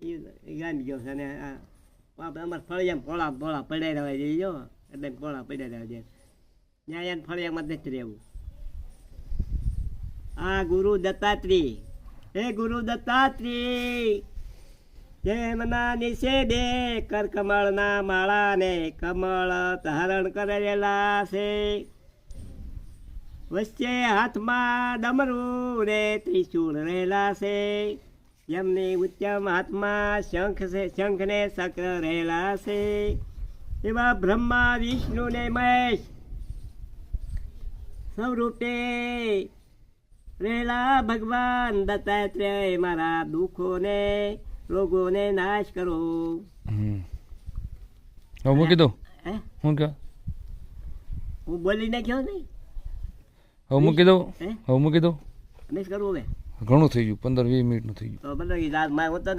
એ ગામી ગયો છે અને અમારે ફળિયામાં પોળા પડ્યા રહેવા જઈએ જો એટલે પોળા પડ્યા રહેવા જાય ત્યાં એને ફળિયામાં જ નથી રહેવું. આ ગુરુ દત્તાત્રી હે ગુરુ દત્તાત્રી જેમના નિષેધે કર કમળના માળાને કમળ ધારણ કરેલા છે. વચ્ચે હાથમાં ડમરું ને ત્રિશૂળ રહેલા છે. એમની ઉત્તમ હાથમાં શંખ છે, શંખ ને ચક્ર રહેલા છે. એવા બ્રહ્મા વિષ્ણુ ને મહેશ સ્વરૂપે રહેલા ભગવાન દત્તાત્રેય મારા દુઃખોને રોગોને નાશ કરો. મૂકી દો હું કે હું બોલી નાખ્યો નહીં હવે મૂકી દો હવે મૂકી દો નહીં કરવું હવે ઘણું થઈ ગયું 15-20 મિનિટનું થઈ ગયું તો બધા